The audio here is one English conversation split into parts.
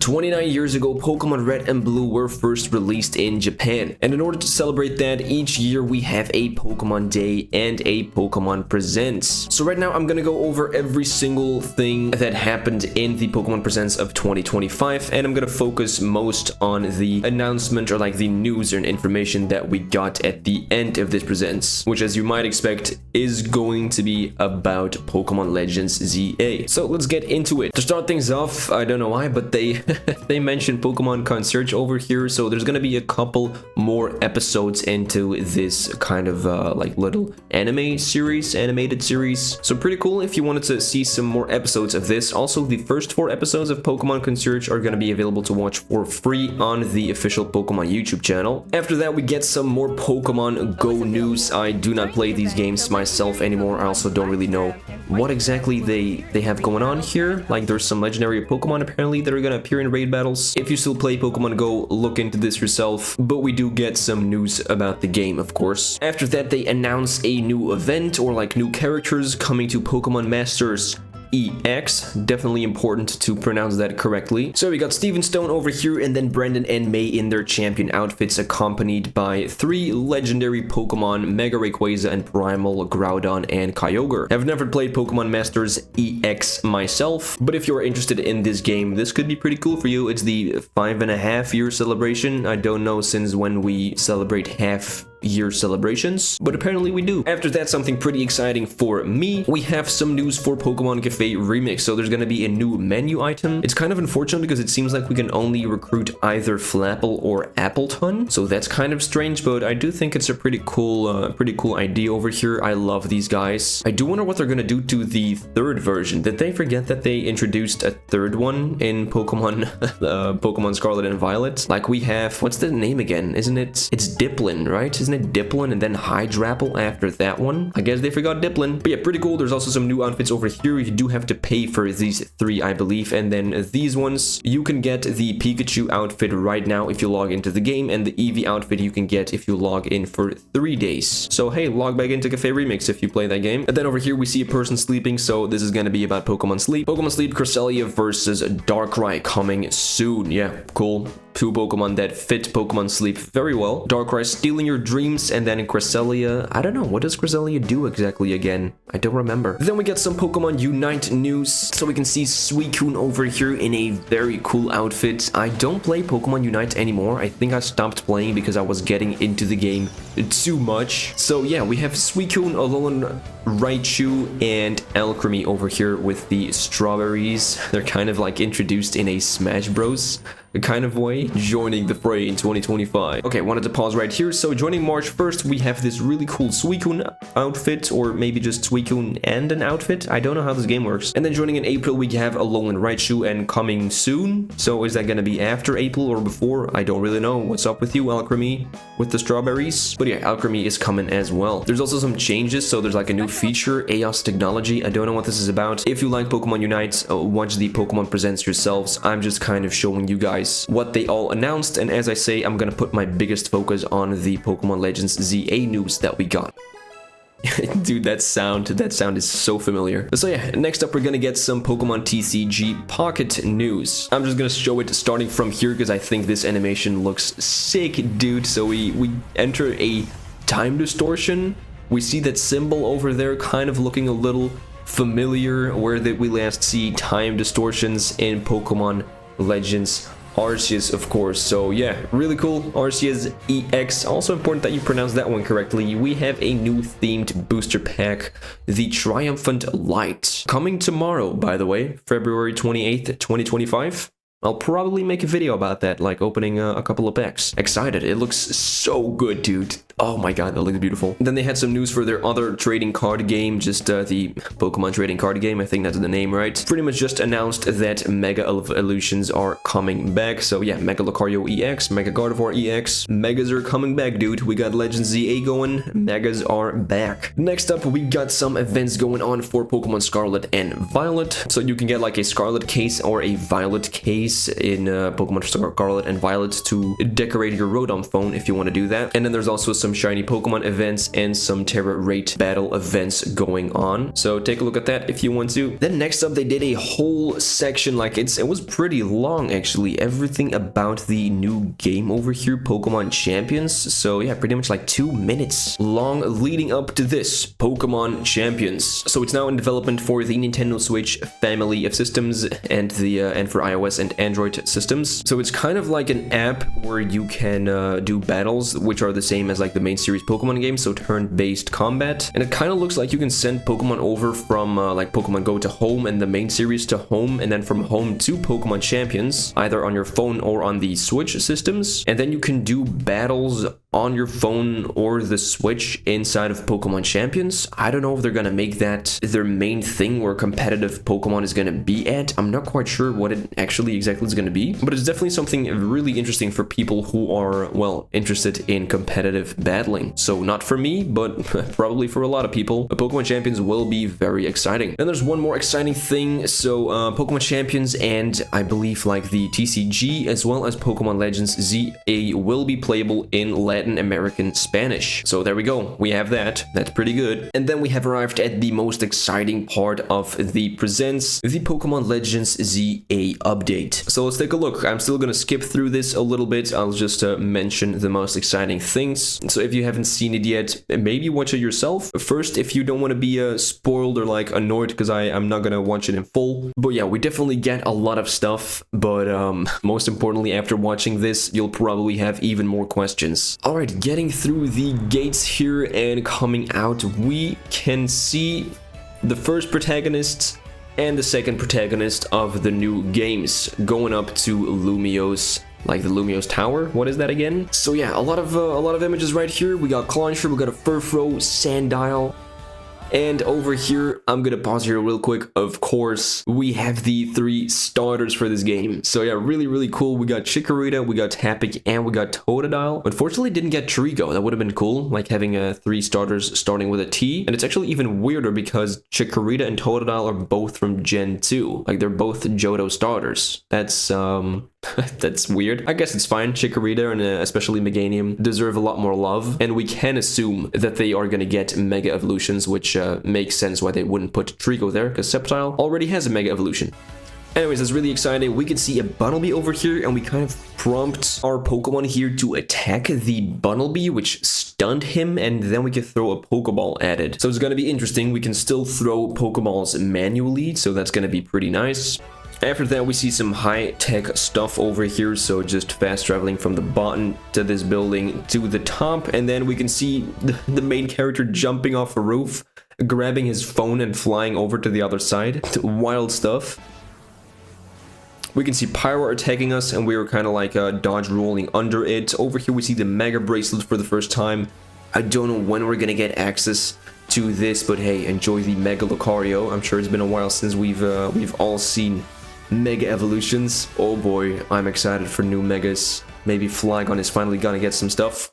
29 years ago, Pokemon Red and Blue were first released in Japan, and in order to celebrate that, each year we have a Pokemon Day and a Pokemon Presents. So right now I'm gonna go over every single thing that happened in the Pokemon Presents of 2025, and I'm gonna focus most on the announcement or like the news and information that we got at the end of this Presents, which as you might expect is going to be about Pokemon Legends ZA. So let's get into it. To start things off, I don't know why, but they mentioned Pokemon Concierge over here, so there's gonna be a couple more episodes into this kind of like little animated series. So pretty cool if you wanted to see some more episodes of this. Also, the first 4 episodes of Pokemon Concierge are gonna be available to watch for free on the official Pokemon YouTube channel. After that, we get some more Pokemon Go news. I do not play these games myself anymore. I also don't really know what exactly they have going on here. Like, there's some legendary Pokemon apparently that are gonna appear in raid battles. If you still play Pokemon Go, look into this yourself, but we do get some news about the game, of course. After that, they announce a new event or like new characters coming to Pokemon Masters EX. Definitely important to pronounce that correctly. So we got Steven Stone over here, and then Brandon and May in their champion outfits, accompanied by 3 legendary Pokemon, Mega Rayquaza and Primal, Groudon and Kyogre. I've never played Pokemon Masters EX myself, but if you're interested in this game, this could be pretty cool for you. It's the 5.5-year celebration. I don't know since when we celebrate half-year celebrations, but apparently we do. After that, something pretty exciting for me. We have some news for Pokemon Cafe Remix. So there's gonna be a new menu item. It's kind of unfortunate because it seems like we can only recruit either Flapple or Appleton, so that's kind of strange, but I do think it's a pretty cool idea over here. I love these guys. I do wonder what they're gonna do to the 3rd version. Did they forget that they introduced a 3rd one in Pokemon Pokemon Scarlet and Violet? Like, we have, what's the name again? Isn't it? It's Diplin, right? Isn't it Diplin and then Hydrapple after that one? I guess they forgot Diplin. But yeah, pretty cool. There's also some new outfits over here. You do have to pay for these 3, I believe, and then these ones, you can get the Pikachu outfit right now if you log into the game, and the Eevee outfit you can get if you log in for 3 days. So hey, log back into Cafe Remix if you play that game. And then over here we see a person sleeping, so this is gonna be about Pokemon Sleep. Pokemon Sleep Cresselia versus Darkrai coming soon. Yeah, cool. 2 Pokemon that fit Pokemon Sleep very well. Darkrai stealing your dreams, and then Cresselia, I don't know, what does Cresselia do exactly again? I don't remember. Then we get some Pokemon Unite news, so we can see Suicune over here in a very cool outfit. I don't play Pokemon Unite anymore. I think I stopped playing because I was getting into the game too much. So yeah, we have Suicune, Alolan Raichu, and Alchemy over here with the strawberries. They're kind of like introduced in a Smash Bros. kind of way, joining the fray in 2025. Okay, wanted to pause right here. So joining March 1st, we have this really cool Suicune outfit, or maybe just Suicune and an outfit. I don't know how this game works. And then joining in April, we have Alolan Raichu, and coming soon. So is that gonna be after April or before? I don't really know. What's up with you, Alchemy, with the strawberries? But yeah, Alchemy is coming as well. There's also some changes. So there's like a new feature, Eos Technology. I don't know what this is about. If you like Pokemon Unite, watch the Pokemon Presents yourselves. I'm just kind of showing you guys what they all announced, and as I say, I'm gonna put my biggest focus on the Pokemon Legends ZA news that we got. Dude, that sound is so familiar. So yeah, next up we're gonna get some Pokemon TCG Pocket news. I'm just gonna show it starting from here because I think this animation looks sick, dude. So we enter a time distortion. We see that symbol over there kind of looking a little familiar, where did we last see time distortions in Pokemon Legends Arceus, of course. So yeah, really cool. Arceus EX. Also important that you pronounce that one correctly. We have a new themed booster pack, the Triumphant Light, coming tomorrow, by the way, February 28th, 2025. I'll probably make a video about that, like opening a couple of packs. Excited. It looks so good, dude. Oh my god, that looks beautiful. Then they had some news for their other trading card game, just the Pokemon trading card game. I think that's the name, right? Pretty much just announced that Mega Evolutions are coming back. So yeah, Mega Lucario EX, Mega Gardevoir EX. Megas are coming back, dude. We got Legends ZA going. Megas are back. Next up, we got some events going on for Pokemon Scarlet and Violet. So you can get like a Scarlet case or a Violet case. case in Pokemon Scarlet and Violet to decorate your Rotom phone if you want to do that. And then there's also some shiny Pokemon events and some Terra Rate battle events going on. So take a look at that if you want to. Then next up, they did a whole section, like it was pretty long actually, everything about the new game over here, Pokemon Champions. So yeah, pretty much like 2 minutes long leading up to this Pokemon Champions. So it's now in development for the Nintendo Switch family of systems and for iOS and Android systems. So it's kind of like an app where you can do battles which are the same as like the main series Pokemon game, so turn-based combat. And it kind of looks like you can send Pokemon over from like Pokemon Go to home and the main series to home, and then from home to Pokemon Champions, either on your phone or on the Switch systems. And then you can do battles on your phone or the Switch inside of Pokemon Champions. I don't know if they're gonna make that their main thing where competitive Pokemon is gonna be at. I'm not quite sure what it actually exactly is gonna be, but it's definitely something really interesting for people who are, well, interested in competitive battling. So not for me, but probably for a lot of people. Pokemon Champions will be very exciting. And there's one more exciting thing. So Pokemon Champions and I believe like the TCG as well as Pokemon Legends ZA will be playable in Latin American Spanish. So there we go, we have that. That's pretty good. And then we have arrived at the most exciting part of the Presents, the Pokemon Legends ZA update. So let's take a look. I'm still gonna skip through this a little bit. I'll just mention the most exciting things. So if you haven't seen it yet, maybe watch it yourself first if you don't want to be spoiled or like annoyed, because I'm not gonna watch it in full. But yeah, we definitely get a lot of stuff, but most importantly, after watching this, you'll probably have even more questions. Alright, getting through the gates here and coming out, we can see the first protagonists and the second protagonist of the new games going up to Lumiose, like the Lumiose Tower. What is that again? So yeah, a lot of images right here. We got Clauncher, we got a Furfrou, Sandile. And over here, I'm gonna pause here real quick. Of course, we have the 3 starters for this game. So yeah, really cool. We got Chikorita, we got Tapic, and we got Totodile. Unfortunately, didn't get Trico. That would have been cool, like having 3 starters starting with a T. And it's actually even weirder because Chikorita and Totodile are both from Gen 2. Like they're both Johto starters. That's that's weird. I guess it's fine. Chikorita and especially Meganium deserve a lot more love, and we can assume that they are gonna get Mega Evolutions, which makes sense why they wouldn't put Trico there, because Sceptile already has a Mega Evolution. Anyways, that's really exciting. We can see a Bunnelby over here, and we kind of prompt our Pokemon here to attack the Bunnelby, which stunned him, and then we can throw a Pokeball at it. So it's gonna be interesting. We can still throw Pokeballs manually, so that's gonna be pretty nice. After that, we see some high-tech stuff over here, so just fast traveling from the bottom to this building to the top, and then we can see the main character jumping off a roof, grabbing his phone and flying over to the other side. Wild stuff. We can see Pyro attacking us, and we were kind of like dodge rolling under it. Over here, we see the Mega Bracelet for the first time. I don't know when we're gonna get access to this, but hey, enjoy the Mega Lucario. I'm sure it's been a while since we've all seen Mega Evolutions. Oh boy, I'm excited for new Megas. Maybe Flygon is finally gonna get some stuff.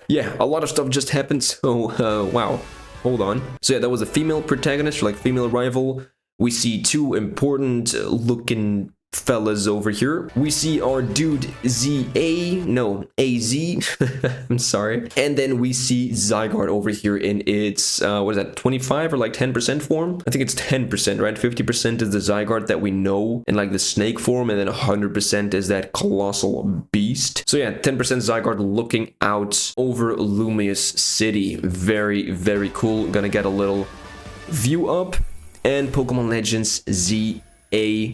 Yeah, a lot of stuff just happened, so wow. Hold on. So yeah, that was a female protagonist, or like female rival. We see 2 important looking fellas over here. We see our dude ZA, no, AZ, I'm sorry. And then we see Zygarde over here in its, what is that, 25 or like 10% form? I think it's 10%, right? 50% is the Zygarde that we know in like the snake form, and then 100% is that colossal beast. So yeah, 10% Zygarde looking out over Lumiose City. Very cool. Gonna get a little view up. And Pokemon Legends ZA.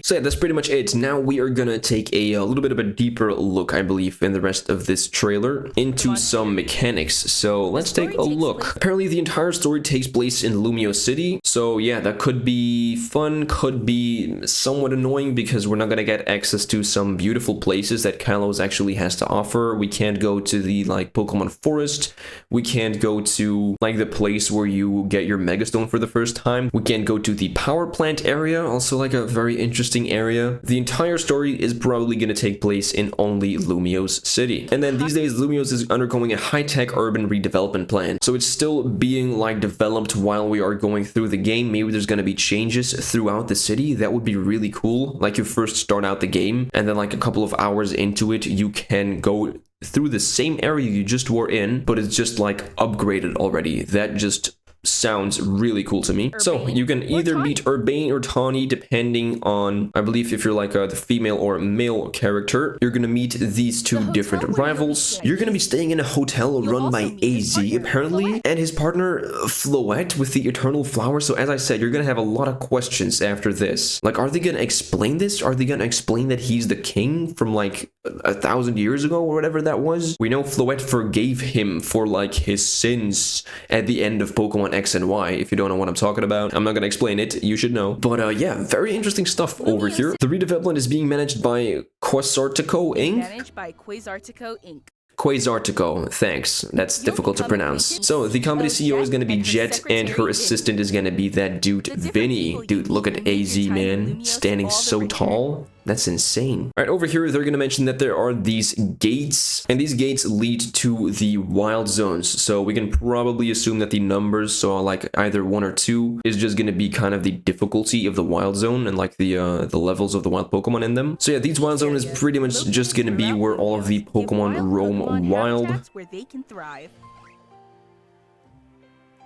So yeah, that's pretty much it. Now we are gonna take a little bit of a deeper look, I believe, in the rest of this trailer into some mechanics. So let's take a look. Apparently the entire story takes place in Lumiose City. So yeah, that could be fun, could be somewhat annoying because we're not gonna get access to some beautiful places that Kalos actually has to offer. We can't go to the like Pokemon Forest. We can't go to like the place where you get your Megastone for the first time. We can't go to the power plant area, also like a very very interesting area. The entire story is probably going to take place in only Lumiose City. And then these days, Lumiose is undergoing a high-tech urban redevelopment plan. So it's still being like developed while we are going through the game. Maybe there's going to be changes throughout the city. That would be really cool. Like you first start out the game and then like a couple of hours into it, you can go through the same area you just were in, but it's just like upgraded already. That just sounds really cool to me. So you can either meet Urbane or Tawny depending on, I believe, if you're like the female or male character. You're gonna meet these two different rivals. You're gonna be staying in a hotel run by AZ apparently, and his partner Floette with the Eternal Flower. So as I said, you're gonna have a lot of questions after this. Like, are they gonna explain this? Are they gonna explain that he's the king from like 1,000 years ago or whatever that was? We know Floette forgave him for like his sins at the end of Pokemon X and Y. If you don't know what I'm talking about, I'm not gonna explain it, you should know. But yeah, very interesting stuff over here. The redevelopment is being managed by Quasartico Inc. Managed by Quasartico Inc. Quasartico, thanks. That's difficult to pronounce. So the company CEO is going to be Jet, and her assistant is going to be that dude Vinny. Dude, look at AZ, man, standing so tall. That's insane. All right, over here, they're going to mention that there are these gates, and these gates lead to the wild zones. So we can probably assume that the numbers, so like either 1 or 2, is just going to be kind of the difficulty of the wild zone and like the levels of the wild Pokemon in them. So yeah, these wild zone is pretty much just going to be where all of the Pokemon roam wild.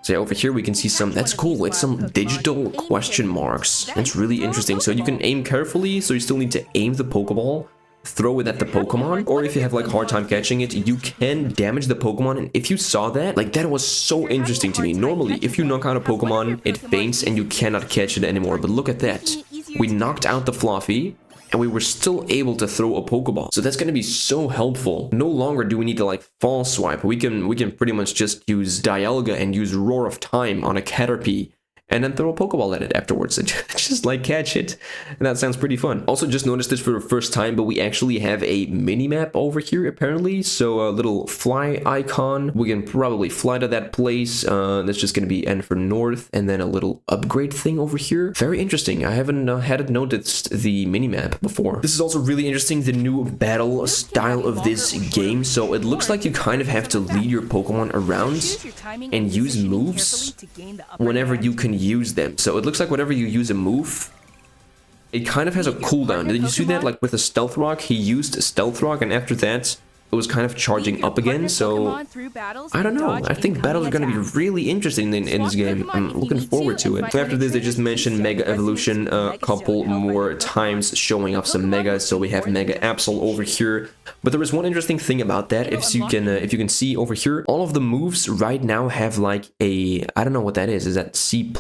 So yeah, over here we can see some, that's cool, it's some digital question marks. That's really interesting. So you can aim carefully, so you still need to aim the Pokeball, throw it at the Pokemon, or if you have like hard time catching it, you can damage the Pokemon. And if you saw that, like that was so interesting to me. Normally, if you knock out a Pokemon, it faints and you cannot catch it anymore. But look at that. We knocked out the Fluffy, and we were still able to throw a Pokeball. So that's going to be so helpful. No longer do we need to like fall swipe. We can pretty much just use Dialga and use Roar of Time on a Caterpie and then throw a Pokeball at it afterwards and just like catch it. And that sounds pretty fun. Also just noticed this for the first time, but we actually have a mini map over here apparently. So a little fly icon. We can probably fly to that place. That's just going to be N for North, and then a little upgrade thing over here. Very interesting. I haven't hadn't noticed the mini map before. This is also really interesting, the new battle style of this game. So it looks like you kind of have to lead your Pokemon around and use moves whenever you can use them. So it looks like whenever you use a move, it kind of has a cooldown. Did you see that? Like with the Stealth Rock, he used a Stealth Rock, and after that it was kind of charging up again. So I don't know, I think battles are going to be really interesting in this game. I'm looking forward to it. After this, they just mentioned Mega Evolution a couple more times, showing off some Megas. So we have Mega Absol over here. But there is one interesting thing about that. If you can see over here, all of the moves right now have like a, I don't know what that is. Is that C+?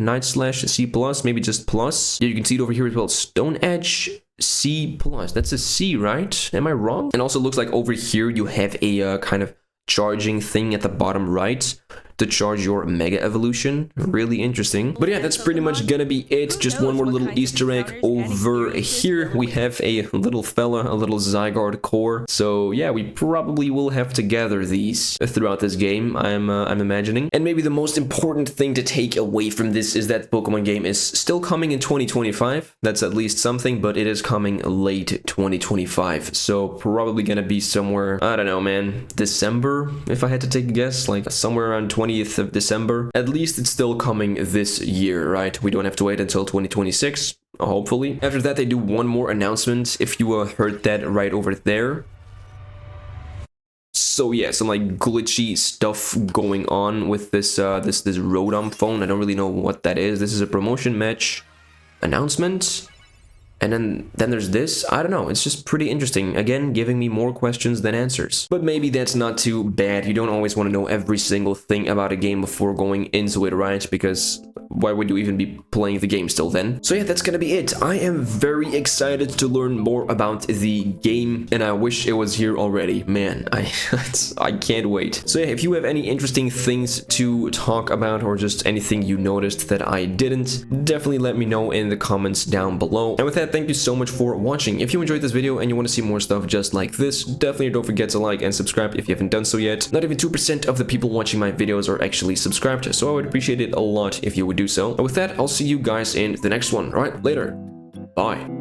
Night Slash C+, maybe just plus. Yeah, you can see it over here as well. Stone Edge C+. That's a C, right? Am I wrong? And also looks like over here you have a kind of charging thing at the bottom right to charge your Mega Evolution. Really interesting. But yeah, that's pretty much gonna be it. Just one more little Easter egg over here. We have a little fella, a little Zygarde core. So yeah, we probably will have to gather these throughout this game, I'm imagining. And maybe the most important thing to take away from this is that the Pokemon game is still coming in 2025. That's at least something, but it is coming late 2025. So probably gonna be somewhere, I don't know, man, December, if I had to take a guess, like somewhere around 20th of December. At least it's still coming this year, right? We don't have to wait until 2026, hopefully. After that, they do one more announcement, if you heard that right over there. So yeah, some like glitchy stuff going on with this this Rotom phone. I don't really know what that is. This is a promotion match announcement. And then there's this. I don't know, it's just pretty interesting. Again, giving me more questions than answers. But maybe that's not too bad. You don't always want to know every single thing about a game before going into it, right? Because why would you even be playing the game still then? So yeah, that's gonna be it. I am very excited to learn more about the game, and I wish it was here already. Man, I can't wait. So yeah, if you have any interesting things to talk about or just anything you noticed that I didn't, definitely let me know in the comments down below. And with that that, thank you so much for watching. If you enjoyed this video and you want to see more stuff just like this, definitely don't forget to like and subscribe if you haven't done so yet. Not even 2% of the people watching my videos are actually subscribed, so I would appreciate it a lot if you would do so. And with that, I'll see you guys in the next one. Alright, later. Bye.